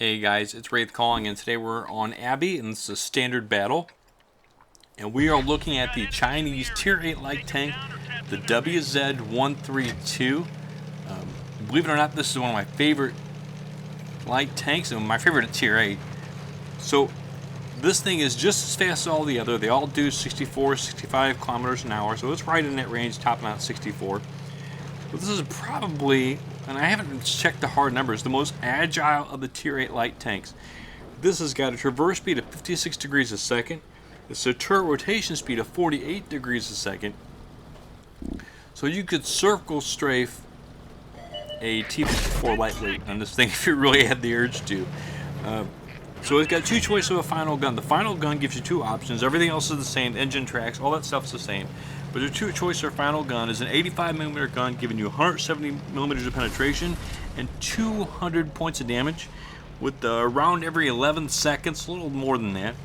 Hey guys, it's Wraith calling, and today we're on Abbey, and this is a standard battle. And we are looking at the Chinese Tier 8 light tank, the WZ-132. Believe it or not, this is one of my favorite light tanks, and my favorite at Tier 8. So, this thing is just as fast as all the other. They all do 64, 65 kilometers an hour, so it's right in that range, topping out 64. But this is probably, and I haven't checked the hard numbers, the most agile of the Tier 8 light tanks. This has got a traverse speed of 56 degrees a second. It's a turret rotation speed of 48 degrees a second. So you could circle strafe a T-54 lightweight on this thing if you really had the urge to. So it's got two choices of a final gun. The final gun gives you two options. Everything else is the same. Engine tracks, all that stuff's the same. But the two choices of final gun is an 85mm gun giving you 170mm of penetration and 200 points of damage with the round every 11 seconds, a little more than that.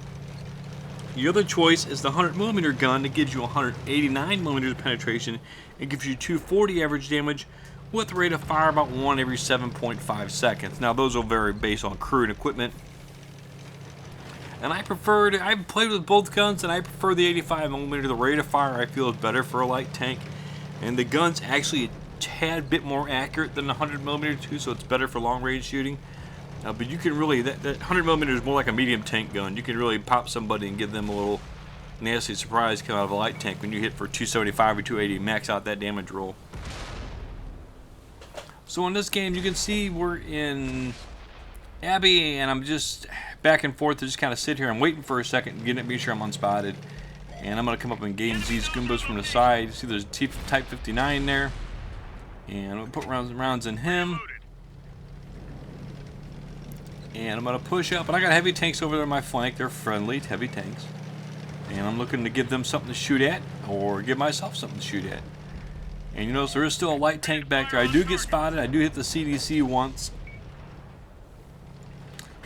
The other choice is the 100mm gun that gives you 189mm of penetration and gives you 240 average damage with a rate of fire about 1 every 7.5 seconds. Now those will vary based on crew and equipment. And I've played with both guns, and I prefer the 85mm. The rate of fire I feel is better for a light tank. And the gun's actually a tad bit more accurate than the 100mm too, so it's better for long range shooting. But you can really, that 100mm is more like a medium tank gun. You can really pop somebody and give them a little nasty surprise come out of a light tank when you hit for 275 or 280, max out that damage roll. So in this game, you can see we're in Abbey, and I'm just back and forth to just kind of sit here. I'm waiting for a second to make sure I'm unspotted. And I'm going to come up and gain these Goombas from the side. You see there's a Type 59 there. And I'm going to put rounds in him. And I'm going to push up. And I got heavy tanks over there on my flank. They're friendly, heavy tanks. And I'm looking to give them something to shoot at, or give myself something to shoot at. And you notice there is still a light tank back there. I do get spotted. I do hit the CDC once.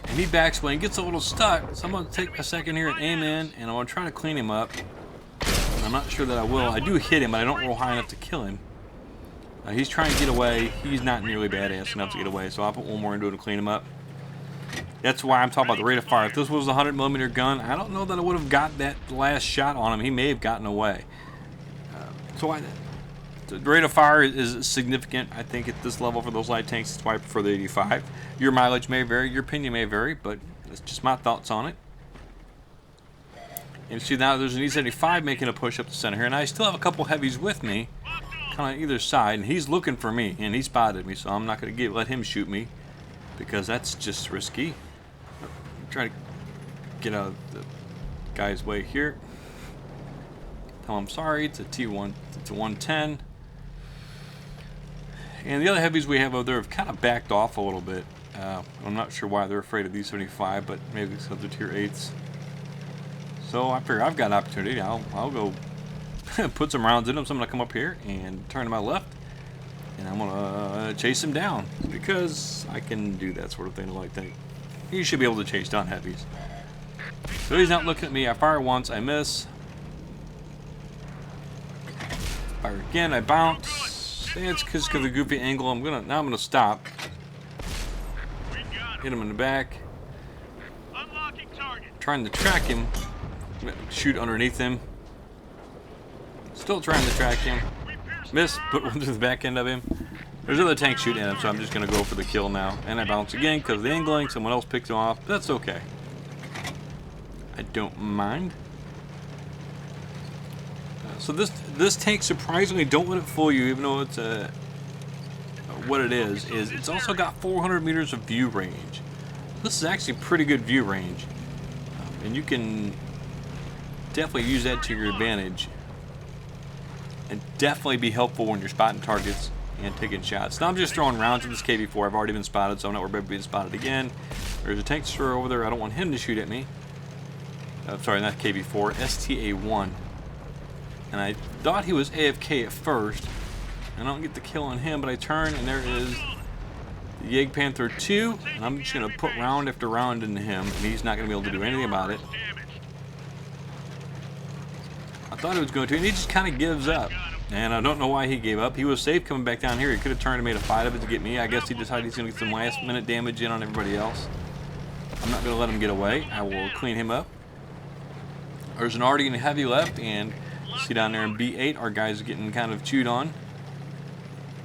And he backs away and gets a little stuck, so I'm going to take a second here and aim in, and I'm going to try to clean him up. I'm not sure that I will. I do hit him, but I don't roll high enough to kill him. He's trying to get away. He's not nearly badass enough to get away, so I'll put one more into it to clean him up. That's why I'm talking about the rate of fire. If this was a 100mm gun, I don't know that I would have got that last shot on him. He may have gotten away. The rate of fire is significant, I think, at this level for those light tanks. That's why I prefer the 85. Your mileage may vary, your opinion may vary, but that's just my thoughts on it. And you see now there's an E75 making a push up the center here, and I still have a couple heavies with me, kind of on either side, and he's looking for me, and he spotted me, so I'm not going to let him shoot me, because that's just risky. I'm trying to get out of the guy's way here. Tell him I'm sorry. It's a T1. It's a 110. And the other heavies we have over there have kind of backed off a little bit. I'm not sure why they're afraid of these 75, but maybe it's because they're Tier 8s. So I figure I've got an opportunity. I'll go put some rounds in them. So I'm going to come up here and turn to my left. And I'm going to chase him down, because I can do that sort of thing. Like that. You should be able to chase down heavies. So he's not looking at me. I fire once. I miss. Fire again. I bounce. It's because of the goofy angle. Now I'm gonna stop. Hit him in the back. Trying to track him. Shoot underneath him. Still trying to track him. Miss. Put one to the back end of him. There's other tanks shooting at him, so I'm just gonna go for the kill now. And I bounce again because of the angling. Someone else picks him off. That's okay. I don't mind. So this tank, surprisingly, don't let it fool you, even though it's what it is it's also got 400 meters of view range. This is actually pretty good view range, and you can definitely use that to your advantage, and definitely be helpful when you're spotting targets and taking shots. Now I'm just throwing rounds at this KV-4. I've already been spotted, so I'm not worried about being spotted again. There's a tank destroyer over there. I don't want him to shoot at me. Sorry, not KV-4, STA-1. And I thought he was AFK at first. I don't get the kill on him, but I turn, and there is the Jagdpanther 2. And I'm just going to put round after round into him, and he's not going to be able to do anything about it. I thought he was going to, and he just kind of gives up. And I don't know why he gave up. He was safe coming back down here. He could have turned and made a fight of it to get me. I guess he decided he's going to get some last-minute damage in on everybody else. I'm not going to let him get away. I will clean him up. There's an Artie and a Heavy left, and see down there in B8, our guy's getting kind of chewed on.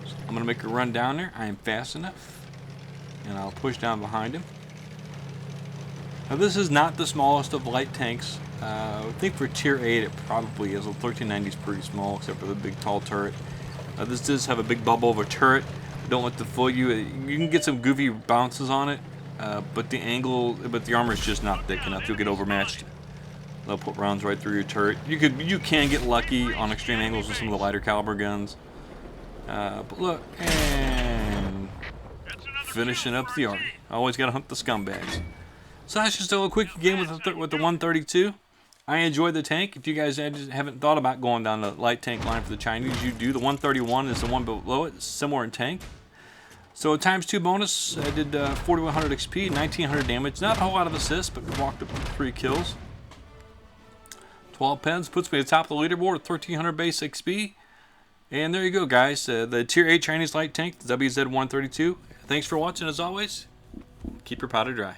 So I'm going to make a run down there. I am fast enough, and I'll push down behind him. Now this is not the smallest of light tanks. I think for tier 8 it probably is. The 1390 is pretty small, except for the big tall turret. This does have a big bubble of a turret. Don't let it fool you. You can get some goofy bounces on it, but the armor is just not thick enough. You'll get overmatched. They'll put rounds right through your turret. You can get lucky on extreme angles with some of the lighter caliber guns. But look, and finishing up the Artie. Always got to hunt the scumbags. So that's just a little quick game with the 132. I enjoyed the tank. If you guys haven't thought about going down the light tank line for the Chinese, you do. The 131 is the one below it, similar in tank. So ×2 bonus, I did 4100 XP, 1900 damage. Not a whole lot of assists, but walked up with 3 kills. 12 pens puts me at the top of the leaderboard with 1300 base XP. And there you go, guys. The tier 8 Chinese light tank, the WZ-132. Thanks for watching as always. Keep your powder dry.